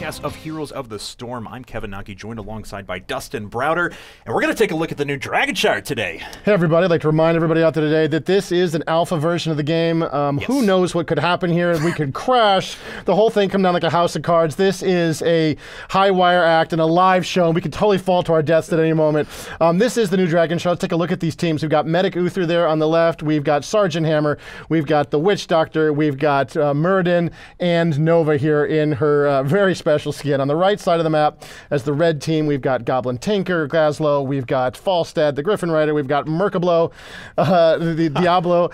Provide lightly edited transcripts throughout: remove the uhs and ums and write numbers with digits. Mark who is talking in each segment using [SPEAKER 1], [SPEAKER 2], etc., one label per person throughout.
[SPEAKER 1] podcast of Heroes of the Storm. I'm Kevin Naki, joined alongside by Dustin Browder, and we're going to take a look at the new Dragon Shard today.
[SPEAKER 2] Hey everybody, I'd like to remind everybody out there today that this is an alpha version of the game. Who knows what could happen here? We could crash, the whole thing come down like a house of cards. This is a high wire act and a live show. We could totally fall to our deaths at any moment. This is the new Dragon Shard. Let's take a look at these teams. We've got Medic Uther there on the left. We've got Sergeant Hammer. We've got the Witch Doctor. We've got Muradin and Nova here in her very special skin. On the right side of the map, as the red team, we've got Goblin Tinker, Gazlowe. We've got Falstad, the Griffin Rider. We've got Merkablo, the Diablo.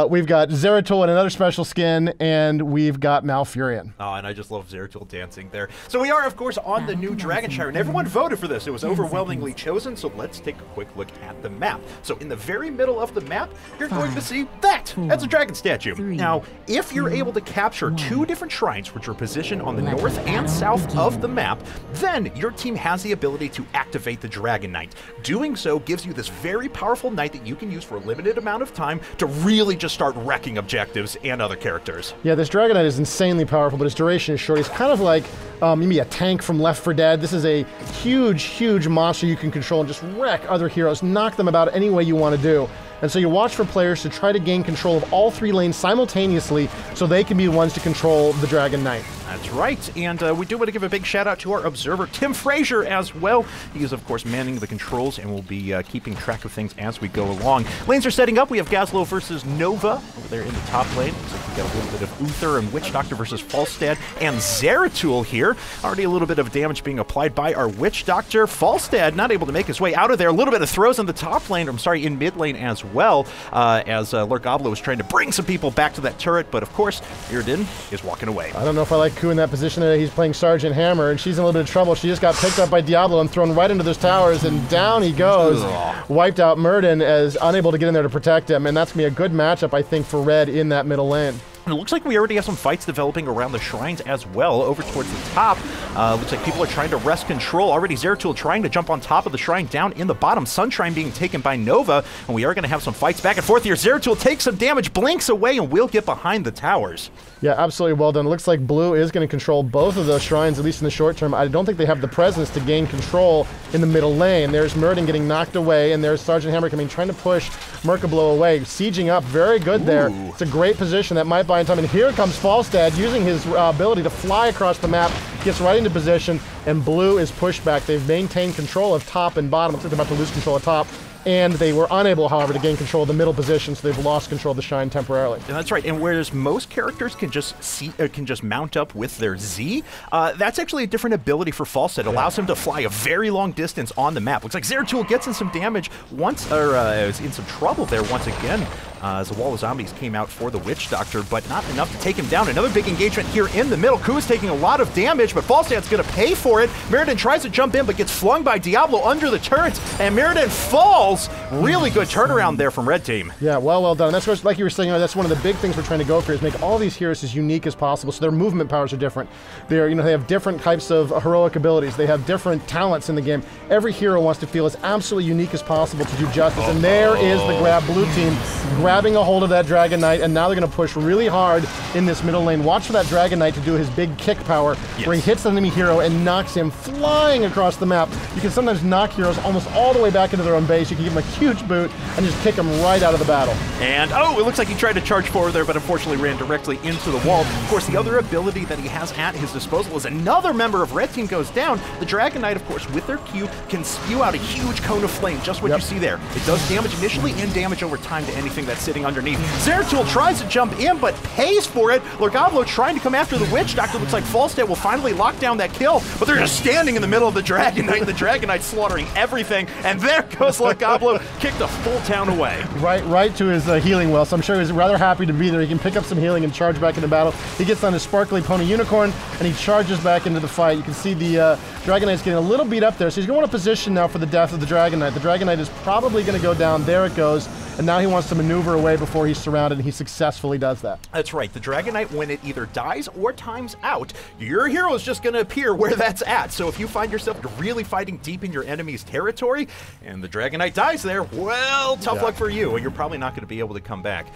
[SPEAKER 2] We've got Zeratul in another special skin, and we've got Malfurion.
[SPEAKER 1] Oh, and I just love Zeratul dancing there. So we are, of course, on the new Dragon Shard, and everyone voted for this. It was overwhelmingly chosen, so let's take a quick look at the map. So in the very middle of the map, you're going to see that. That's a dragon statue. Now, if you're able to capture two different shrines, which are positioned on the north and south of the map, then your team has the ability to activate the Dragon Knight. Doing so gives you this very powerful knight that you can use for a limited amount of time to really just start wrecking objectives and other characters.
[SPEAKER 2] Yeah, this Dragon Knight is insanely powerful, but his duration is short. He's kind of like maybe a tank from Left 4 Dead. This is a huge, huge monster you can control and just wreck other heroes, knock them about any way you want to do. And so you watch for players to try to gain control of all three lanes simultaneously so they can be the ones to control the Dragon Knight.
[SPEAKER 1] That's right, and we do want to give a big shout out to our observer, Tim Frazier, as well. He is, of course, manning the controls and will be keeping track of things as we go along. Lanes are setting up. We have Gazlowe versus Nova over there in the top lane. Looks like we got a little bit of Uther and Witch Doctor versus Falstad and Zeratul here. Already a little bit of damage being applied by our Witch Doctor. Falstad not able to make his way out of there. A little bit of throws in the top lane, in mid lane as well, as Lord Goblo is trying to bring some people back to that turret, but of course, Muradin is walking away.
[SPEAKER 2] I don't know if I like Ku in that position today. He's playing Sergeant Hammer, and she's in a little bit of trouble. She just got picked up by Diablo and thrown right into those towers, and down he goes. Wiped out Muradin as unable to get in there to protect him, and that's going to be a good matchup, I think, for Red in that middle lane.
[SPEAKER 1] It looks like we already have some fights developing around the shrines as well, over towards the top. Looks like people are trying to wrest control. Already Zeratul trying to jump on top of the shrine down in the bottom. Sunshine being taken by Nova, and we are going to have some fights back and forth here. Zeratul takes some damage, blinks away, and will get behind the towers.
[SPEAKER 2] Yeah, absolutely well done. It looks like Blue is going to control both of those shrines, at least in the short term. I don't think they have the presence to gain control in the middle lane. There's Muradin getting knocked away, and there's Sergeant Hammer coming, trying to push Merkablo away. Sieging up, very good there. It's a great position that might buy in time, and here comes Falstad using his ability to fly across the map, gets right into position, and Blue is pushed back. They've maintained control of top and bottom. Looks like they're about to lose control of top. And they were unable, however, to gain control of the middle position, so they've lost control of the shrine temporarily.
[SPEAKER 1] That's right, and whereas most characters can just mount up with their Z, that's actually a different ability for Falstad. It allows him to fly a very long distance on the map. Looks like Zeratul gets in some damage once, or is in some trouble there once again, as a wall of zombies came out for the Witch Doctor, but not enough to take him down. Another big engagement here in the middle. Ku is taking a lot of damage, but Falstad's going to pay for it. Muradin tries to jump in, but gets flung by Diablo under the turret, and Muradin falls. Really good turnaround there from Red Team.
[SPEAKER 2] Yeah, well done. That's what, like you were saying, that's one of the big things we're trying to go for, is make all these heroes as unique as possible, so their movement powers are different. They're, they have different types of heroic abilities. They have different talents in the game. Every hero wants to feel as absolutely unique as possible to do justice, and there is the grab. Blue Team grabbing a hold of that Dragon Knight, and now they're going to push really hard in this middle lane. Watch for that Dragon Knight to do his big kick power, where he hits the enemy hero and knocks him flying across the map. You can sometimes knock heroes almost all the way back into their own base. You can give them a huge boot and just kick him right out of the battle.
[SPEAKER 1] And, it looks like he tried to charge forward there, but unfortunately ran directly into the wall. Of course, the other ability that he has at his disposal is another member of Red Team goes down. The Dragon Knight, of course, with their Q, can spew out a huge cone of flame, just what you see there. It does damage initially and damage over time to anything that's sitting underneath. Zeratul tries to jump in, but pays for it. Lord Goblo trying to come after the Witch Doctor. Looks like Falstad will finally lock down that kill, but they're just standing in the middle of the Dragon Knight. The Dragon Knight slaughtering everything, and there goes Lord Goblo, kicked a full town away.
[SPEAKER 2] Right to his healing well, so I'm sure he's rather happy to be there. He can pick up some healing and charge back into battle. He gets on his sparkly pony Unicorn, and he charges back into the fight. You can see the Dragon Knight's getting a little beat up there, so he's going to want to position now for the death of the Dragon Knight. The Dragon Knight is probably going to go down. There it goes. and now he wants to maneuver away before he's surrounded, and he successfully does that.
[SPEAKER 1] That's right. The Dragon Knight, when it either dies or times out, your hero is just going to appear where that's at. So if you find yourself really fighting deep in your enemy's territory, and the Dragon Knight dies there, well, tough luck for you, and you're probably not going to be able to come back.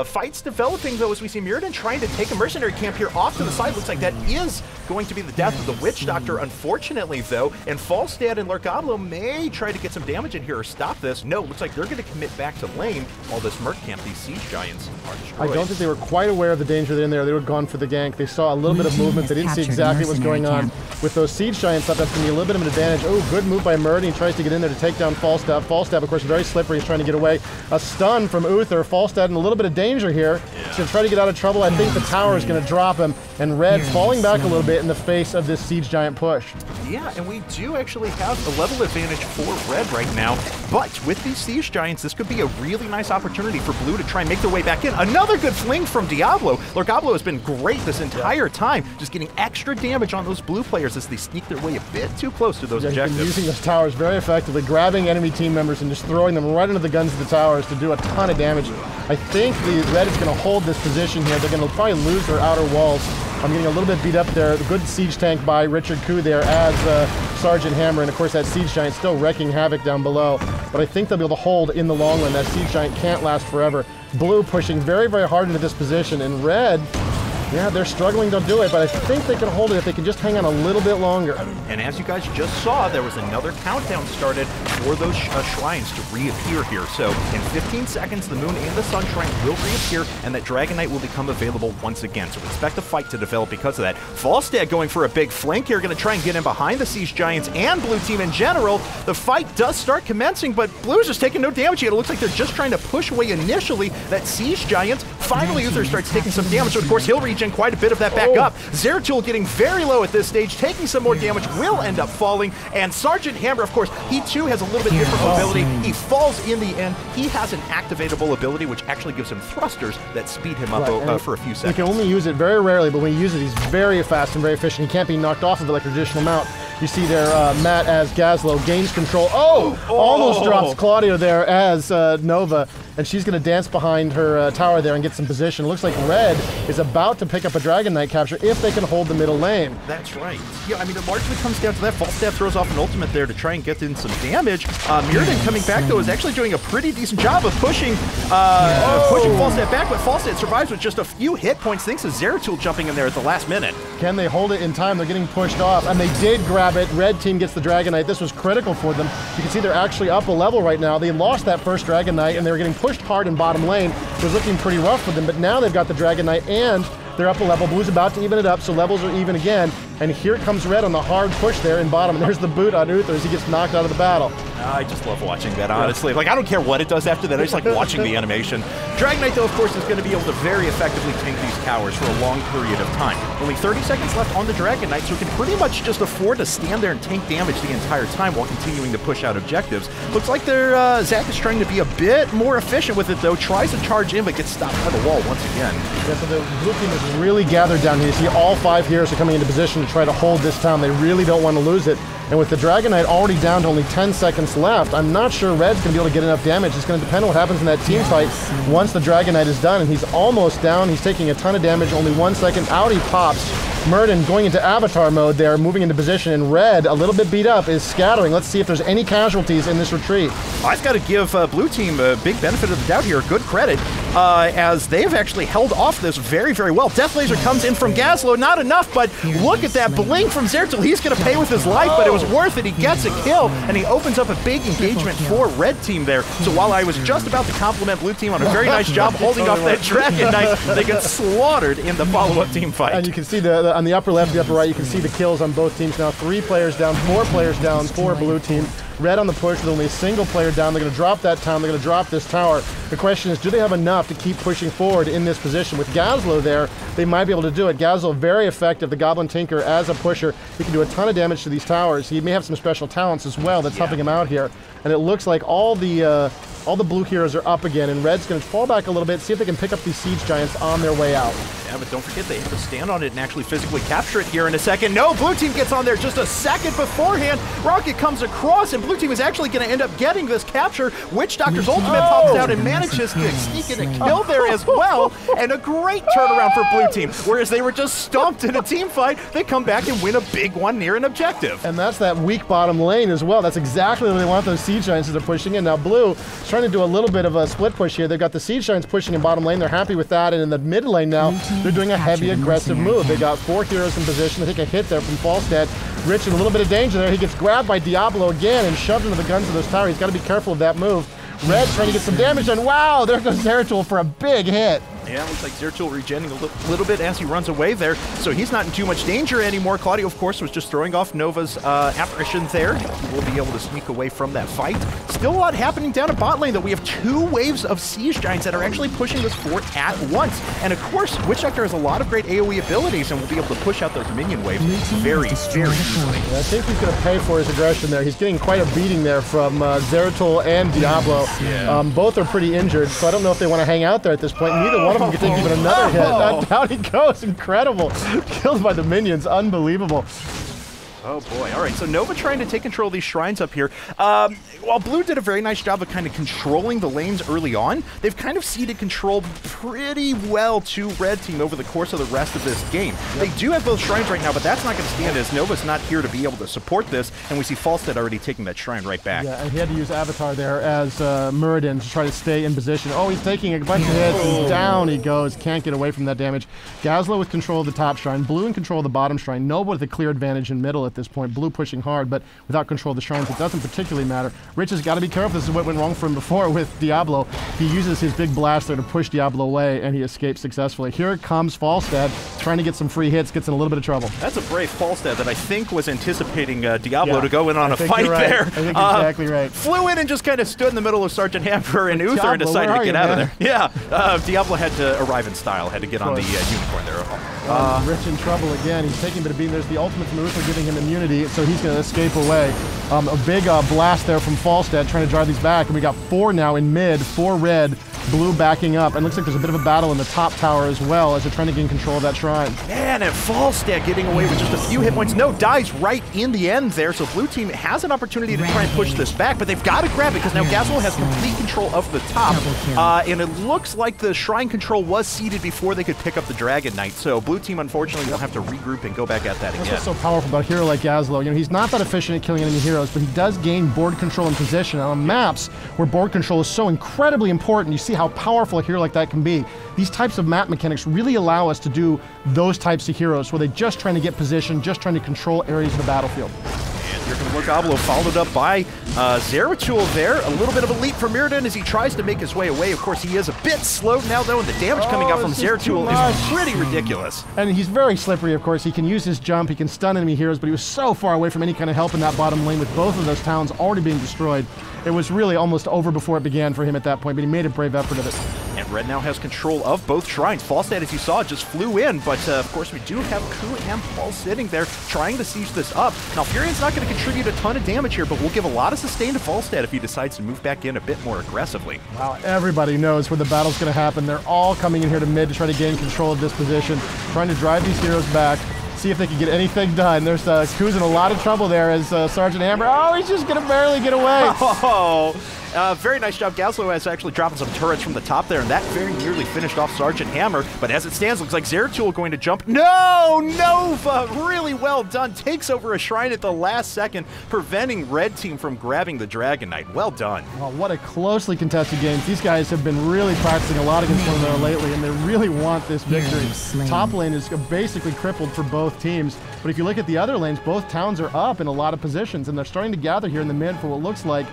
[SPEAKER 1] Fights developing, though, as we see Mirrodin trying to take a mercenary camp here off to the side. Looks like that is going to be the death of the Witch Doctor, unfortunately, though, and Falstad and Lorgablo may try to get some damage in here or stop this. No, looks like they're going to commit back to lane while this Merc camp, these Siege Giants, are destroyed.
[SPEAKER 2] I don't think they were quite aware of the danger in there. They were gone for the gank. They saw a little bit of movement. They didn't see exactly what's going on. With those Siege Giants up, that's going to be a little bit of an advantage. Oh, good move by Mirrodin. He tries to get in there to take down Falstad. Falstad, of course, very slippery. He's trying to get away. A stun from Uther. Falstad in a little bit of danger here. He's going to try to get out of trouble. I think the tower is going to drop him. And Red falling back a little bit in the face of this Siege Giant push.
[SPEAKER 1] Yeah, and we do actually have a level advantage for Red right now. But with these Siege Giants, this could be a really nice opportunity for Blue to try and make their way back in. Another good fling from Diablo. Lorgablo has been great this entire time, just getting extra damage on those Blue players as they sneak their way a bit too close to those objectives.
[SPEAKER 2] He's been using those towers very effectively, grabbing enemy team members and just throwing them right into the guns of the towers to do a ton of damage. I think the Red is going to hold this position here. They're going to probably lose their outer walls. I'm getting a little bit beat up there. The good siege tank by Richard Koo there as Sergeant Hammer, and of course that Siege Giant still wrecking havoc down below. But I think they'll be able to hold in the long run. That Siege Giant can't last forever. Blue pushing very, very hard into this position, and Red, yeah, they're struggling to do it, but I think they can hold it if they can just hang on a little bit longer.
[SPEAKER 1] And as you guys just saw, there was another countdown started for those shrines to reappear here. So in 15 seconds, the Moon and the Sun Shrine will reappear, and that Dragon Knight will become available once again. So expect a fight to develop because of that. Falstad going for a big flank here, going to try and get in behind the Siege Giants and Blue Team in general. The fight does start commencing, but Blue's just taking no damage yet. It looks like they're just trying to push away initially that Siege Giant. Finally, Uther starts taking some damage, so of course he'll regen quite a bit of that back up. Zeratul getting very low at this stage, taking some more damage, will end up falling, and Sergeant Hammer, of course, he too has a little bit different mobility. He falls in the end. He has an activatable ability, which actually gives him thrusters that speed him up for a few seconds.
[SPEAKER 2] You can only use it very rarely, but when he uses it, he's very fast and very efficient. He can't be knocked off of it like a traditional mount. You see there, Matt as Gazlowe gains control. Almost drops Claudio there as Nova, and she's going to dance behind her tower there and get some position. Looks like Red is about to pick up a Dragon Knight capture if they can hold the middle lane.
[SPEAKER 1] That's right. Yeah, I mean, it largely comes down to that. Falstad throws off an ultimate there to try and get in some damage. Mirrodin coming back, though, is actually doing a pretty decent job of pushing Falstad back, but Falstad survives with just a few hit points thanks to Zeratul jumping in there at the last minute.
[SPEAKER 2] Can they hold it in time? They're getting pushed off, and they did grab it. Red team gets the Dragon Knight. This was critical for them. You can see they're actually up a level right now. They lost that first Dragon Knight, and they were getting pushed hard in bottom lane. It was looking pretty rough for them, but now they've got the Dragon Knight, and they're up a level. Blue's about to even it up, so levels are even again. And here comes Red on the hard push there in bottom. And there's the boot on Uther as he gets knocked out of the battle.
[SPEAKER 1] I just love watching that, honestly. Like, I don't care what it does after that. I just like watching the animation. Dragon Knight, though, of course, is going to be able to very effectively tank these towers for a long period of time. Only 30 seconds left on the Dragon Knight, so it can pretty much just afford to stand there and tank damage the entire time while continuing to push out objectives. Looks like Zach is trying to be a bit more efficient with it, though. Tries to charge in, but gets stopped by the wall once again.
[SPEAKER 2] Yeah, so the blue team is really gathered down here. You see all 5 heroes are coming into position to try to hold this town. They really don't want to lose it. And with the Dragon Knight already down to only 10 seconds left, I'm not sure Red's going to be able to get enough damage. It's going to depend on what happens in that team fight once the Dragon Knight is done. And he's almost down. He's taking a ton of damage. Only 1 second. Out he pops. Mirrodin going into Avatar mode there, moving into position. And Red, a little bit beat up, is scattering. Let's see if there's any casualties in this retreat.
[SPEAKER 1] I've got to give Blue Team a big benefit of the doubt here. Good credit, as they've actually held off this very, very well. Death Laser comes in from Gazlowe. Not enough, but look at that blink from Zeratul. He's going to pay with his life, but it was worth it. He gets a kill, and he opens up a big engagement for Red Team there. So while I was just about to compliment Blue Team on a very nice job holding off that Dragon Knight, they get slaughtered in the follow-up team fight.
[SPEAKER 2] And you can see on the upper left, the upper right, you can see the kills on both teams now. 3 players down, 4 players down for Blue Team. Red on the push with only a single player down. They're going to drop that town. They're going to drop this tower. The question is, do they have enough to keep pushing forward in this position? With Gazlowe there, they might be able to do it. Gazlowe, very effective, the Goblin Tinker as a pusher. He can do a ton of damage to these towers. He may have some special talents as well that's helping him out here. And it looks like all the All the blue heroes are up again, and red's going to fall back a little bit, see if they can pick up these siege giants on their way out.
[SPEAKER 1] Yeah, but don't forget they have to stand on it and actually physically capture it here in a second. No, blue team gets on there just a second beforehand. Rocket comes across, and blue team is actually going to end up getting this capture. Witch Doctor's ultimate pops out and manages to sneak in a kill there as well, and a great turnaround for blue team. Whereas they were just stomped in a team fight, they come back and win a big one near an objective.
[SPEAKER 2] And that's that weak bottom lane as well. That's exactly what they want those siege giants as they're pushing in. Now blue is trying to do a little bit of a split push here. They've got the siege giants pushing in bottom lane. They're happy with that. And in the mid lane now, they're doing a heavy aggressive move. They got 4 heroes in position. I think a hit there from Falstad. Rich in a little bit of danger there. He gets grabbed by Diablo again and shoved into the guns of those towers. He's got to be careful of that move. Red trying to get some damage done. Wow, there goes Zeratul for a big hit.
[SPEAKER 1] Yeah, looks like Zeratul regenerating a little bit as he runs away there, so he's not in too much danger anymore. Claudio, of course, was just throwing off Nova's apparition there. He will be able to sneak away from that fight. Still a lot happening down at bot lane, though. We have 2 waves of siege giants that are actually pushing this fort at once. And of course, Witch Doctor has a lot of great AoE abilities and will be able to push out those minion waves very, very easily.
[SPEAKER 2] Yeah, I think he's going to pay for his aggression there. He's getting quite a beating there from Zeratul and Diablo.
[SPEAKER 1] Yeah.
[SPEAKER 2] Both are pretty injured, so I don't know if they want to hang out there at this point. Neither one of them can take even another hit. Down he goes. Incredible. Killed by the minions. Unbelievable.
[SPEAKER 1] Oh boy. All right, so Nova trying to take control of these shrines up here. While Blue did a very nice job of kind of controlling the lanes early on, they've kind of ceded control pretty well to Red Team over the course of the rest of this game. Yep. They do have both shrines right now, but that's not going to stand as Nova's not here to be able to support this, and we see Falstad already taking that shrine right back.
[SPEAKER 2] Yeah, and he had to use Avatar there as Muradin to try to stay in position. Oh, he's taking a bunch of hits, and down he goes. Can't get away from that damage. Gazlowe with control of the top shrine, Blue in control of the bottom shrine, Nova with a clear advantage in middle at this point. Blue pushing hard, but without control of the shrines, it doesn't particularly matter. Rich has got to be careful. This is what went wrong for him before with Diablo. He uses his big blaster to push Diablo away, and he escapes successfully. Here comes Falstad, trying to get some free hits, gets in a little bit of trouble.
[SPEAKER 1] That's a brave Falstad that I think was anticipating Diablo to go in on a fight there.
[SPEAKER 2] I think exactly right.
[SPEAKER 1] Flew in and just kind of stood in the middle of Sergeant Hamper and Uther and decided to get out of there. Yeah, Diablo had to arrive in style, had to get on the unicorn there.
[SPEAKER 2] Rich in trouble again. He's taking a bit of beating. There's the ultimate from Uther giving him immunity, so he's going to escape away. A big blast there from Falstad trying to drive these back, and we got 4 now in mid, 4 red, Blue backing up, and looks like there's a bit of a battle in the top tower as well as they're trying to gain control of that shrine.
[SPEAKER 1] Man, and Falstad getting away with just a few hit points. No, dies right in the end there, so Blue Team has an opportunity to try and push this back, but they've got to grab it because now Gazlowe has complete control of the top, and it looks like the shrine control was ceded before they could pick up the Dragon Knight, so Blue Team unfortunately will have to regroup and go back at that again.
[SPEAKER 2] That's what's so powerful about a hero like Gazlowe. You know, he's not that efficient at killing enemy heroes, but he does gain board control and position. And on maps where board control is so incredibly important, you see how powerful a hero like that can be. These types of map mechanics really allow us to do those types of heroes where they're just trying to get position, just trying to control areas of the battlefield.
[SPEAKER 1] And here comes Diablo, followed up by Zeratul there. A little bit of a leap for Muradin as he tries to make his way away. Of course, he is a bit slowed now, though, and the damage coming out from Zeratul is pretty ridiculous.
[SPEAKER 2] And he's very slippery, of course. He can use his jump, he can stun enemy heroes, but he was so far away from any kind of help in that bottom lane with both of those towns already being destroyed. It was really almost over before it began for him at that point, but he made a brave effort of it.
[SPEAKER 1] And Red now has control of both shrines. Falstad, as you saw, just flew in, but of course we do have Ku and Paul sitting there trying to siege this up. Now Furion's not going to contribute a ton of damage here, but we'll give a lot of sustain to Falstad if he decides to move back in a bit more aggressively.
[SPEAKER 2] Wow, everybody knows where the battle's going to happen. They're all coming in here to mid to try to gain control of this position, trying to drive these heroes back, see if they can get anything done. There's Ku's in a lot of trouble there as Sergeant Hammer. Oh, he's just going to barely get away.
[SPEAKER 1] Oh, very nice job. Gazlowe has actually dropping some turrets from the top there, and that very nearly finished off Sergeant Hammer. But as it stands, looks like Zeratul going to jump. No! Nova! Really well done. Takes over a shrine at the last second, preventing Red Team from grabbing the Dragon Knight. Well done.
[SPEAKER 2] Oh, what a closely contested game. These guys have been really practicing a lot against one another lately, and they really want this victory. Top lane is basically crippled for both teams. But if you look at the other lanes, both towns are up in a lot of positions, and they're starting to gather here in the mid for what looks like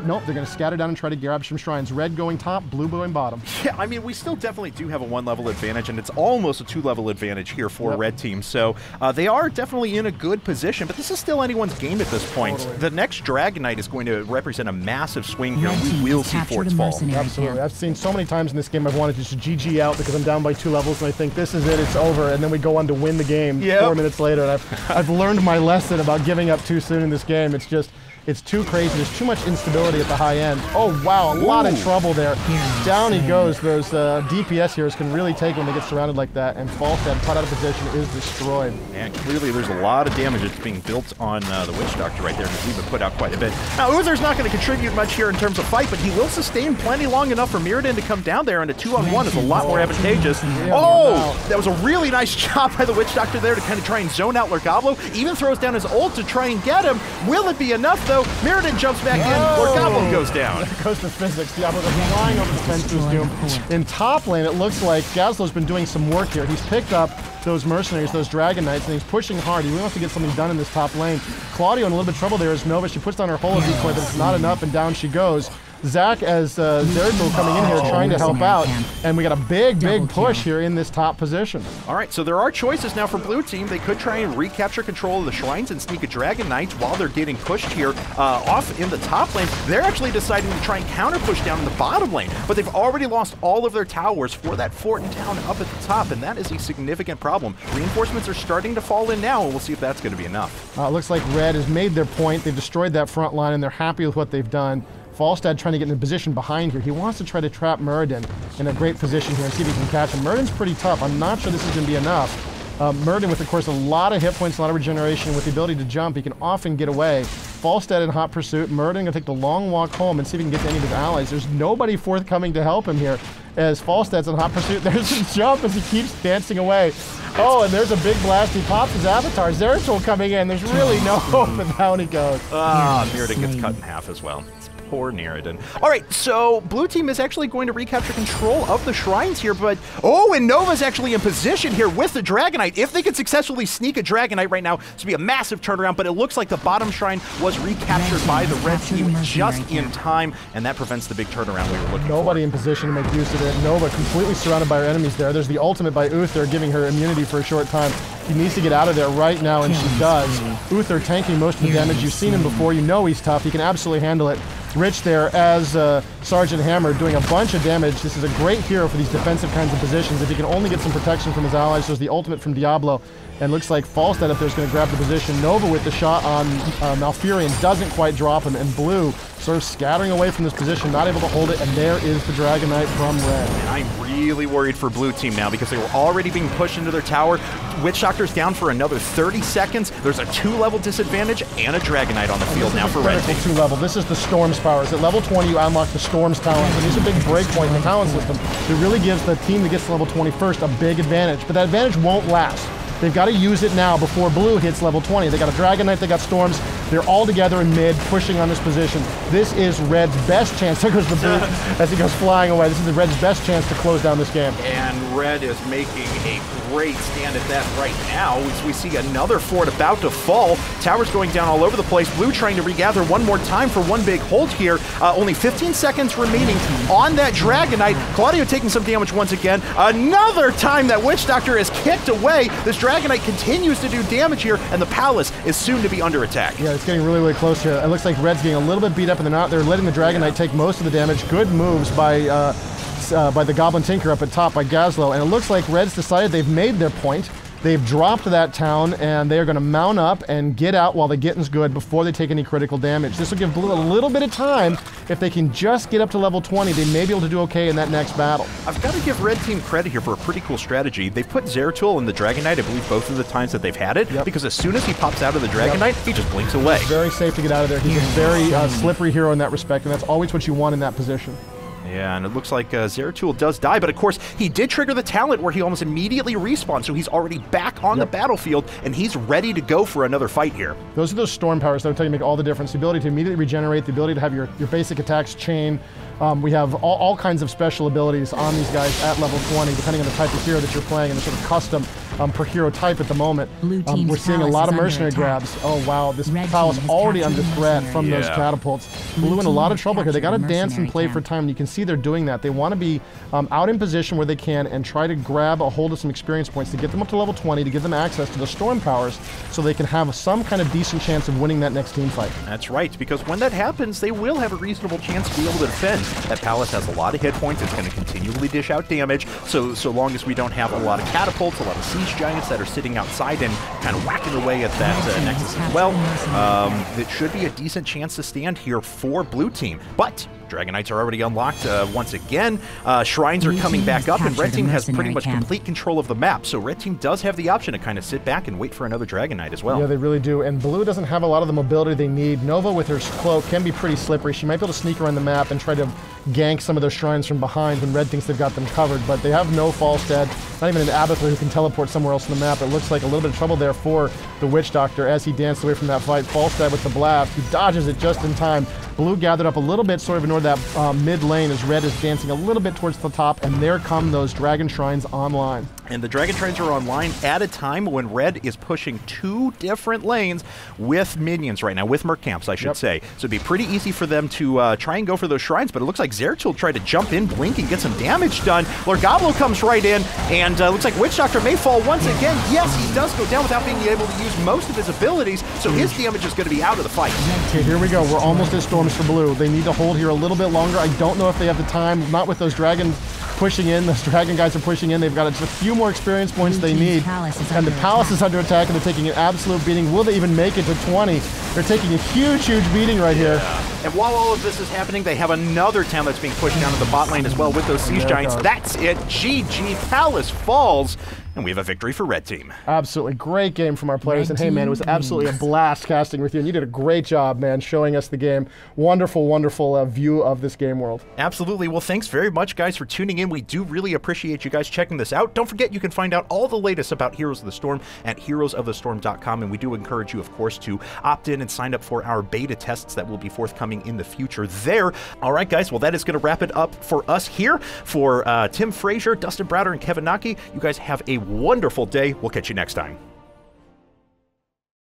[SPEAKER 2] nope, they're going to scatter down and try to grab some shrines. Red going top, blue going bottom.
[SPEAKER 1] Yeah, I mean, we still definitely do have a 1-level advantage, and it's almost a 2-level advantage here for Red Team. So they are definitely in a good position, but this is still anyone's game at this point. Totally. The next Dragon Knight is going to represent a massive swing here. We will see forts fall.
[SPEAKER 2] Absolutely. I've seen so many times in this game I've wanted to just GG out because I'm down by 2 levels, and I think this is it, it's over, and then we go on to win the game 4 minutes later. And I've learned my lesson about giving up too soon in this game. It's too crazy. There's too much instability at the high end. Oh, wow, a lot of trouble there. Down he goes. Those DPS heroes can really take when they get surrounded like that, and Falstad, cut out of position, is destroyed.
[SPEAKER 1] And clearly there's a lot of damage that's being built on the Witch Doctor right there, and he's even put out quite a bit. Now, Uthor's not going to contribute much here in terms of fight, but he will sustain plenty long enough for Mirrodin to come down there, and a 2-on-1 is a lot more advantageous. Oh, that was a really nice job by the Witch Doctor there to kind of try and zone out Lorgablo. Even throws down his ult to try and get him. Will it be enough, though? Mirrodin jumps back in. Lorgablo goes down.
[SPEAKER 2] There goes the physics. Diablo goes flying over the fence to his doom. In top lane, it looks like Gazlo's been doing some work here. He's picked up those mercenaries, those Dragon Knights, and he's pushing hard. He really wants to get something done in this top lane. Claudio in a little bit of trouble there as Nova. She puts down her whole decoy, but it's not enough, and down she goes. Zach as Zeratul coming in here trying to help out, and we got a big push here in this top position.
[SPEAKER 1] All right, so there are choices now for blue team. They could try and recapture control of the shrines and sneak a Dragon Knight while they're getting pushed here off in the top lane. They're actually deciding to try and counter push down in the bottom lane, but they've already lost all of their towers for that fort and town up at the top, and that is a significant problem. Reinforcements are starting to fall in now, and we'll see if that's going to be enough.
[SPEAKER 2] Looks like Red has made their point. They've destroyed that front line, and they're happy with what they've done. Falstad trying to get in a position behind here. He wants to try to trap Mirrodin in a great position here and see if he can catch him. Mirrodin's pretty tough. I'm not sure this is going to be enough. Mirrodin with, of course, a lot of hit points, a lot of regeneration. With the ability to jump, he can often get away. Falstad in hot pursuit. Mirrodin going to take the long walk home and see if he can get to any of his allies. There's nobody forthcoming to help him here as Falstad's in hot pursuit. There's his jump as he keeps dancing away. Oh, and there's a big blast. He pops his avatar. Zeratul coming in. There's really no hope, and down he goes.
[SPEAKER 1] Mirrodin gets cut in half as well. Poor Mirrodin. All right, so blue team is actually going to recapture control of the shrines here, but and Nova's actually in position here with the Dragon Knight. If they could successfully sneak a Dragon Knight right now, this would be a massive turnaround, but it looks like the bottom shrine was recaptured by the red team just in time, and that prevents the big turnaround we were looking for.
[SPEAKER 2] Nobody in position to make use of it. Nova completely surrounded by her enemies there. There's the ultimate by Uthor giving her immunity for a short time. She needs to get out of there right now, and she does. Uthor tanking most of the damage. You've seen him before. You know he's tough. He can absolutely handle it. Rich there as Sergeant Hammer doing a bunch of damage. This is a great hero for these defensive kinds of positions. If he can only get some protection from his allies, there's the ultimate from Diablo. And looks like Falstad up there is going to grab the position. Nova with the shot on Malfurion doesn't quite drop him, and Blue sort of scattering away from this position, not able to hold it, and there is the Dragon Knight from Red.
[SPEAKER 1] And I'm really worried for blue team now because they were already being pushed into their tower. Witch Doctor's down for another 30 seconds. There's a 2-level disadvantage and a Dragon Knight on the field now for Red team.
[SPEAKER 2] 2-level. This is the Storm's powers. At level 20, you unlock the Storm's talents, and these are big breakpoint in the talent system. It really gives the team that gets to level 20 first a big advantage, but that advantage won't last. They've got to use it now before Blue hits level 20. They got a Dragon Knight, they got Storms. They're all together in mid, pushing on this position. This is Red's best chance. There goes the boot as he goes flying away. This is Red's best chance to close down this game.
[SPEAKER 1] And Red is making a great stand at that right now. As we see another fort about to fall. Towers going down all over the place. Blue trying to regather one more time for one big hold here. Only 15 seconds remaining on that Dragon Knight. Claudio taking some damage once again. Another time that Witch Doctor is kicked away. This Dragon Knight continues to do damage here, and the Palace is soon to be under attack.
[SPEAKER 2] Yeah, it's getting really close here. It looks like Red's getting a little bit beat up, and they're letting the Dragon Knight take most of the damage. Good moves by the Goblin Tinker up at top by Gazlo, and it looks like Red's decided they've made their point. They've dropped that town, and they are going to mount up and get out while the getting's good before they take any critical damage. This will give Blue a little bit of time. If they can just get up to level 20, they may be able to do okay in that next battle.
[SPEAKER 1] I've got to give Red Team credit here for a pretty cool strategy. They put Zeratul in the Dragon Knight, I believe, both of the times that they've had it, because as soon as he pops out of the Dragon Knight, he just blinks away.
[SPEAKER 2] Very safe to get out of there. He's a very slippery hero in that respect, and that's always what you want in that position.
[SPEAKER 1] Yeah, and it looks like Zeratul does die, but of course, he did trigger the talent where he almost immediately respawns, so he's already back on the battlefield, and he's ready to go for another fight here.
[SPEAKER 2] Those are those storm powers that will tell you make all the difference. The ability to immediately regenerate, the ability to have your basic attacks chain. We have all kinds of special abilities on these guys at level 20, depending on the type of hero that you're playing and the sort of custom per hero type at the moment. We're seeing a lot of mercenary grabs. Oh wow, this Palace already under threat from those catapults. Blue in a lot of trouble here. They got to dance and play for time, and you can see they're doing that. They want to be out in position where they can and try to grab a hold of some experience points to get them up to level 20, to give them access to the storm powers so they can have some kind of decent chance of winning that next team fight.
[SPEAKER 1] That's right, because when that happens, they will have a reasonable chance to be able to defend. That Palace has a lot of hit points. It's going to continually dish out damage, so long as we don't have a lot of catapults, a lot of siege Siege Giants that are sitting outside and kind of whacking away at that Nexus as well. It should be a decent chance to stand here for blue team, but Dragon Knights are already unlocked once again. Shrines are coming back up, and red team has pretty much complete control of the map, so red team does have the option to kind of sit back and wait for another Dragon Knight as well.
[SPEAKER 2] Yeah, they really do, and blue doesn't have a lot of the mobility they need. Nova with her cloak can be pretty slippery. She might be able to sneak around the map and try to gank some of those shrines from behind when red thinks they've got them covered, but they have no Falstad, not even an Abathur who can teleport somewhere else on the map. It looks like a little bit of trouble there for the Witch Doctor as he danced away from that fight. Falstad with the blast, he dodges it just in time. Blue gathered up a little bit, sort of ignored that mid lane as red is dancing a little bit towards the top, and there come those Dragon Shrines online.
[SPEAKER 1] And the Dragon Shrines are online at a time when red is pushing 2 different lanes with minions right now, with Merc camps, I should say. So it'd be pretty easy for them to try and go for those shrines, but it looks like Zeratul tried to jump in, blink, and get some damage done. Lord Goblo comes right in, and looks like Witch Doctor may fall once again. Yes, he does go down without being able to use most of his abilities, so his damage is going to be out of the fight.
[SPEAKER 2] Okay, here we go. We're almost at Storms for blue. They need to hold here a little bit longer. I don't know if they have the time, not with those dragons pushing in. Those dragon guys are pushing in. They've got just a few more experience points they need. And the Palace is under attack, and they're taking an absolute beating. Will they even make it to 20? They're taking a huge, huge beating right here.
[SPEAKER 1] And while all of this is happening, they have another town that's being pushed down to the bot lane as well with those Siege Giants. That's it. GG. Palace falls. And we have a victory for red team.
[SPEAKER 2] Absolutely. Great game from our players. And hey, man, it was absolutely a blast casting with you. And you did a great job, man, showing us the game. Wonderful, wonderful view of this game world.
[SPEAKER 1] Absolutely. Well, thanks very much, guys, for tuning in. We do really appreciate you guys checking this out. Don't forget, you can find out all the latest about Heroes of the Storm at heroesofthestorm.com. And we do encourage you, of course, to opt in and sign up for our beta tests that will be forthcoming in the future there. All right, guys. Well, that is going to wrap it up for us here. For Tim Frazier, Dustin Browder, and Kevin Naki, you guys have a wonderful day. We'll catch you next time.